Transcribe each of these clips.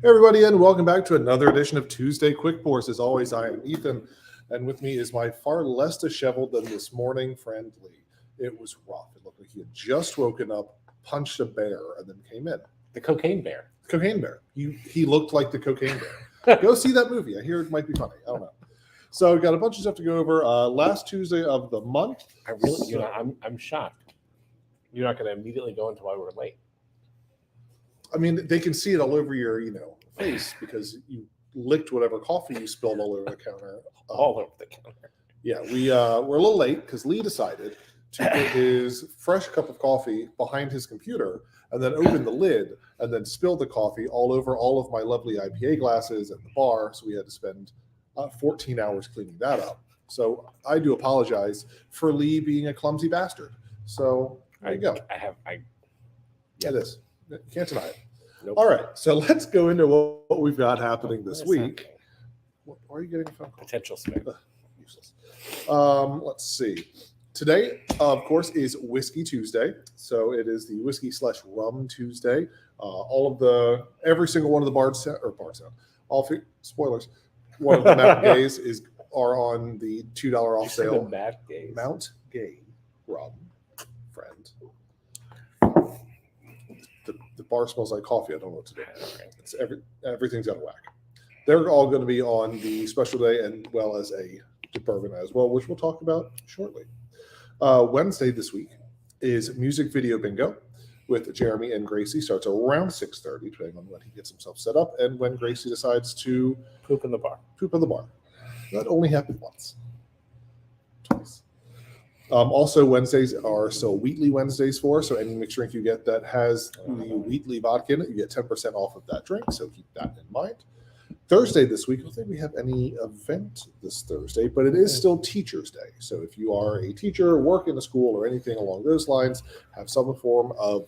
Hey everybody, and welcome back to another edition of Tuesday Quick Pours. As always, I am Ethan, and with me is my far less disheveled than this morning friend Lee. It was rough. It looked like he had just woken up, punched a bear, and then came in. The cocaine bear. Cocaine bear. He looked like the cocaine bear. Go see that movie. I hear it might be funny. I don't know. So we've got a bunch of stuff to go over. Last Tuesday of the month. I'm shocked. You're not going to immediately go into why we're late. I mean, they can see it all over your, face because you licked whatever coffee you spilled all over the counter. All over the counter. Yeah, we're a little late because Lee decided to put his fresh cup of coffee behind his computer and then open the lid and then spilled the coffee all over all of my lovely IPA glasses and the bar. So we had to spend 14 hours cleaning that up. So I do apologize for Lee being a clumsy bastard. So there you go. It is. You can't deny it. Nope. All right, so let's go into what we've got happening this week. What are you getting a phone call? Potential spam. Useless. Let's see. Today, of course, is Whiskey Tuesday. So it is the whiskey/rum Tuesday. Every single one of the Bardstown, spoilers. One of the Mount Gays are on the $2 off sale. Mount Gay rum, friend. The bar smells like coffee. I don't know what to do. It's everything's out of whack. They're all going to be on the special day, and well as a bourbon as well, which we'll talk about shortly. Wednesday this week is music video bingo with Jeremy and Gracie. Starts around 6:30, depending on when he gets himself set up and when Gracie decides to Poop in the bar. That only happened once. Twice. Also, Wednesdays are still Wheatley Wednesdays so any mixed drink you get that has the Wheatley vodka in it, you get 10% off of that drink, so keep that in mind. Thursday this week, I don't think we have any event this Thursday, but it is still Teacher's Day. So if you are a teacher, work in a school, or anything along those lines, have some form of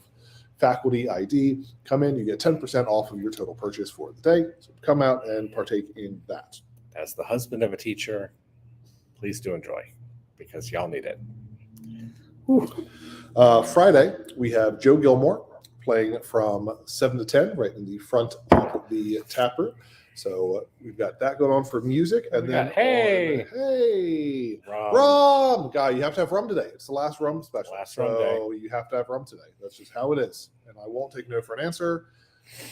faculty ID, come in, you get 10% off of your total purchase for the day. So come out and partake in that. As the husband of a teacher, please do enjoy, because y'all need it. Friday, we have Joe Gilmore playing from 7 to 10 right in the front of the tap room. So we've got that going on for music. And then rum. Guy, you have to have rum today. It's the last rum special. So you have to have rum today. That's just how it is. And I won't take no for an answer.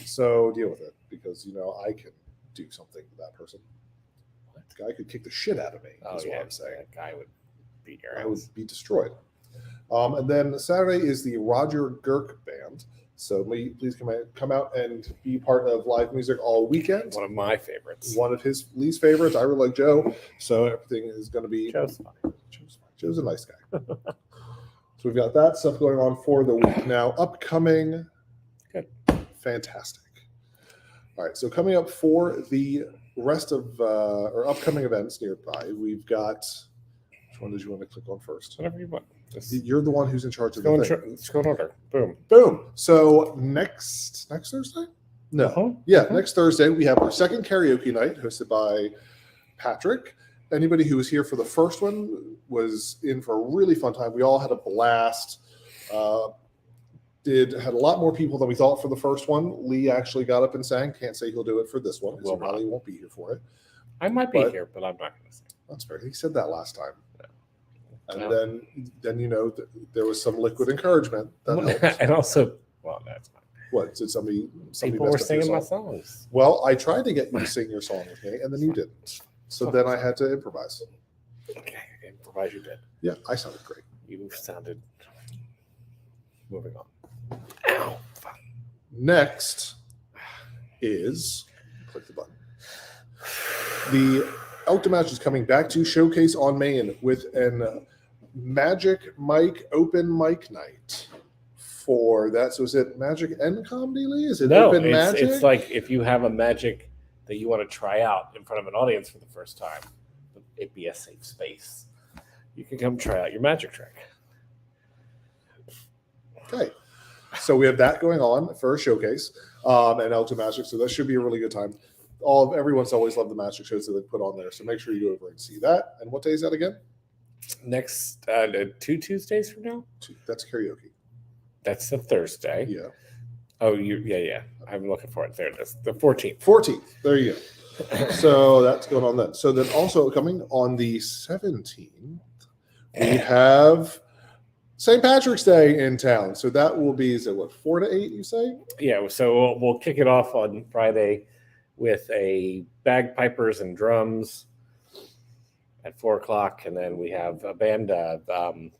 So deal with it, because, I can do something to that person. The guy could kick the shit out of me, is what I'm saying. That guy would beat your ass. I would be destroyed. And then Saturday is the Roger Girk Band. So please come out and be part of live music all weekend. One of my favorites. One of his least favorites. I really like Joe. So everything is going to be... Joe's fine. Joe's a nice guy. So we've got that stuff going on for the week. Now, upcoming... Good. Fantastic. All right, so coming up for the rest of our upcoming events nearby, we've got... Which one did you want to click on first? Whatever you want. You're the one who's in charge of the thing. Let's go in order. Boom. So next Thursday? No. Uh-huh. Yeah, next Thursday we have our second karaoke night hosted by Patrick. Anybody who was here for the first one was in for a really fun time. We all had a blast. Had a lot more people than we thought for the first one. Lee actually got up and sang. Can't say he'll do it for this one because he probably won't be here for it. I might be here, but I'm not going to sing. That's fair. He said that last time. And No. then there was some liquid encouragement that helped. And also, that's fine. What did somebody People were messed up your singing my song? songs. Well, I tried to get you to sing your song with me, and then you didn't. So then I had to improvise. Okay, improvise you did. Yeah, I sounded great. You sounded. Moving on. Ow! Fuck. Next is click the button. The Elkton Match is coming back to Showcase on Main with an Magic Mike open mic night for that. So is it Magic and Comedy, Lee? Is it open magic? It's like if you have a magic that you want to try out in front of an audience for the first time, it'd be a safe space. You can come try out your magic trick. Okay. So we have that going on for a showcase and Elkton Magic. So that should be a really good time. Everyone's always loved the magic shows that they put on there. So make sure you go over and see that. And what day is that again? Next 2 Tuesdays from now? That's karaoke. That's the Thursday. Yeah. Oh, yeah. I'm looking for it. There it is. The 14th. 14th. There you go. So that's going on then. So then also coming on the 17th, we have St. Patrick's Day in town. So that will be, is it what, 4 to 8, you say? Yeah, so we'll kick it off on Friday with a bagpipers and drums at 4:00, and then we have a band. The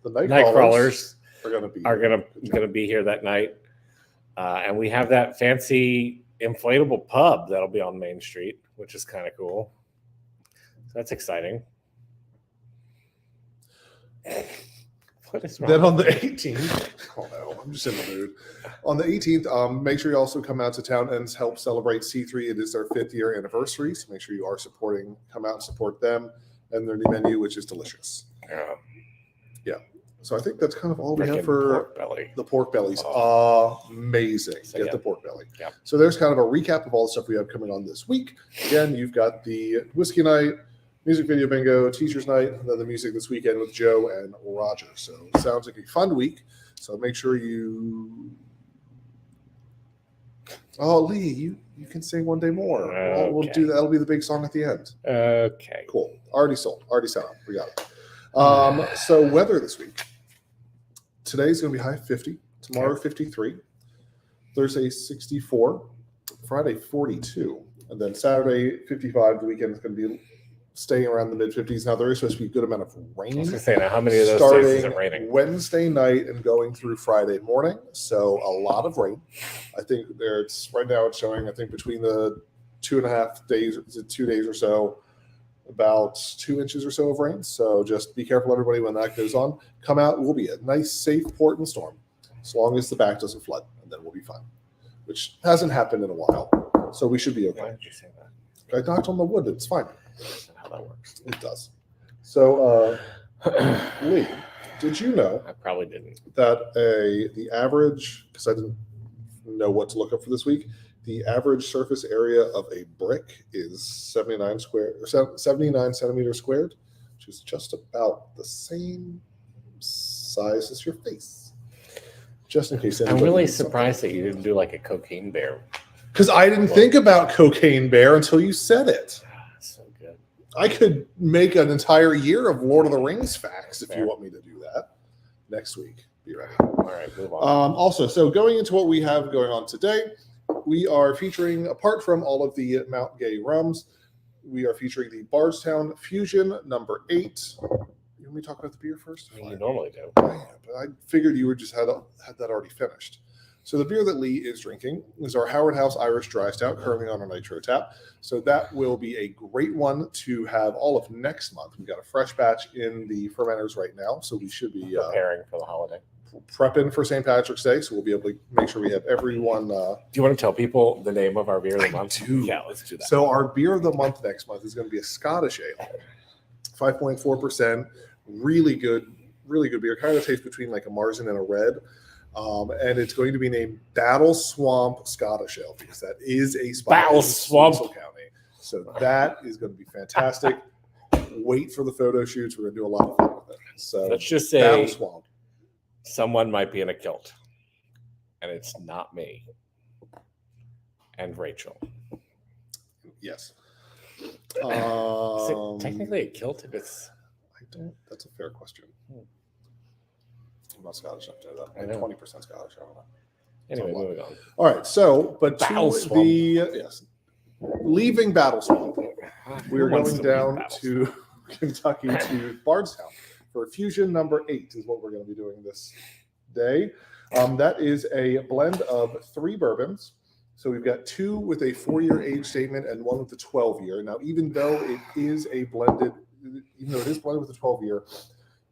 Nightcrawlers are going to be here that night, and we have that fancy inflatable pub that'll be on Main Street, which is kind of cool. So that's exciting. What is wrong? Then on the 18th, oh no, I'm just in the mood. On the 18th, make sure you also come out to town and help celebrate C3. It is their 5th year anniversary, so make sure you are supporting. Come out and support them and their new menu, which is delicious. Yeah. So I think that's kind of all we have for pork belly. The pork bellies. Amazing. So, Get yeah. the pork belly. Yeah. So there's kind of a recap of all the stuff we have coming on this week. Again, you've got the whiskey night, music video bingo, teachers night, and then the music this weekend with Joe and Roger. So it sounds like a fun week. So make sure you. Oh, Lee, you can sing One Day More. Okay. We'll do that. That'll be the big song at the end. Okay. Cool. Already sold. Already set up. We got it. So weather this week. Today's going to be high 50. Tomorrow 53. Thursday 64. Friday 42. And then Saturday 55. The weekend is going to be staying around the mid 50s. Now there is supposed to be a good amount of rain. I was going to say, now, how many of those days is it raining? Wednesday night and going through Friday morning. So a lot of rain. I think right now it's showing, I think between the 2.5 days, 2 days or so, about 2 inches or so of rain. So just be careful, everybody, when that goes on. Come out. It will be a nice, safe port and storm, as long as the back doesn't flood, and then we'll be fine, which hasn't happened in a while. So we should be okay. Why did you say that? I knocked on the wood. It's fine. That's not how that works. It does. So, Lee, did you know I probably didn't. that the average, because I didn't know what to look up for this week, the average surface area of a brick is 79 centimeters squared, which is just about the same size as your face. Just in case I'm really surprised that you didn't do like a cocaine bear. Because I didn't think about Cocaine Bear until you said it. So good. I could make an entire year of Lord of the Rings facts if you want me to do that next week. Be ready. All right, move on. Also, so going into what we have going on today, we are featuring, apart from all of the Mount Gay rums, we are featuring the Bardstown Fusion number 8. You want me to talk about the beer first? I mean, you normally do. Yeah, but I figured you were just had that already finished. So the beer that Lee is drinking is our Howard House Irish Dry Stout, currently on our Nitro tap. So that will be a great one to have all of next month. We've got a fresh batch in the fermenters right now, so we should be Preparing for the holiday. prepping for St. Patrick's Day. So we'll be able to make sure we have everyone. Do you want to tell people the name of our beer of the month? do. Yeah, let's do that. So our beer of the month next month is going to be a Scottish ale, 5.4%. Really good beer. Kind of tastes between like a Marzen and a red. And it's going to be named Battle Swamp Scottish Ale because that is a spot Battle in Swamp Cecil County. So that is going to be fantastic. Wait for the photo shoots. We're going to do a lot of fun with it. So Let's just Battle say Swamp. someone might be in a kilt, and it's not me and Rachel. Yes. Is it technically a kilt if it's... That's a fair question. I'm not Scottish enough to know that. I know. 20% Scottish. I don't know. Anyway, moving on. All right. So, but Battle to Swamp. leaving Battle Swamp, we are Who wants going to leave down Battle to Kentucky to Bardstown for Fusion number 8 is what we're going to be doing this day. That is a blend of 3 bourbons. So we've got 2 with a 4-year age statement and 1 with a 12-year. Now, even though it is blended with a 12-year,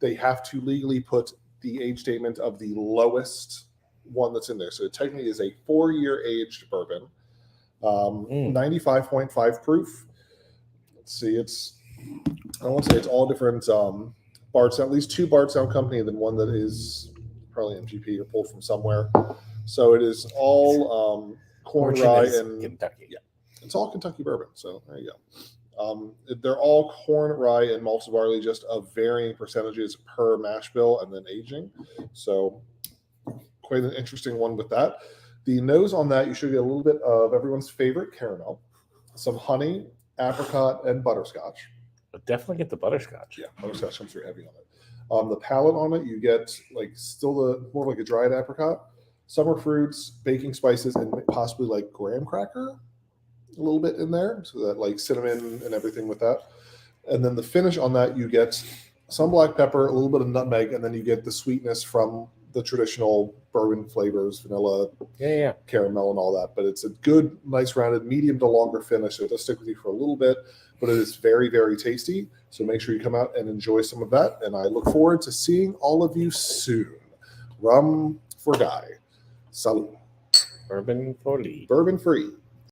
they have to legally put the age statement of the lowest one that's in there. So it technically is a 4-year aged bourbon, 95.5 proof. Let's see, I want to say it's all different Bardstown, at least 2 Bardstown company, and then one that is probably MGP or pulled from somewhere. So it is all corn rye and Kentucky. Yeah, it's all Kentucky bourbon. So there you go. They're all corn, rye, and malted barley, just of varying percentages per mash bill and then aging. So quite an interesting one with that. The nose on that, you should get a little bit of everyone's favorite caramel, some honey, apricot, and butterscotch. But definitely get the butterscotch. Yeah, butterscotch comes through heavy on it. The palate on it, you get like still the more like a dried apricot, summer fruits, baking spices, and possibly like graham cracker, a little bit in there, so that like cinnamon and everything with that. And then the finish on that, you get some black pepper, a little bit of nutmeg, and then you get the sweetness from the traditional bourbon flavors, vanilla, Yeah. caramel, and all that. But it's a good, nice rounded, medium to longer finish. So it does stick with you for a little bit, but it is very, very tasty. So make sure you come out and enjoy some of that. And I look forward to seeing all of you soon. Rum for Guy. Salud. Bourbon for Lee. Bourbon free.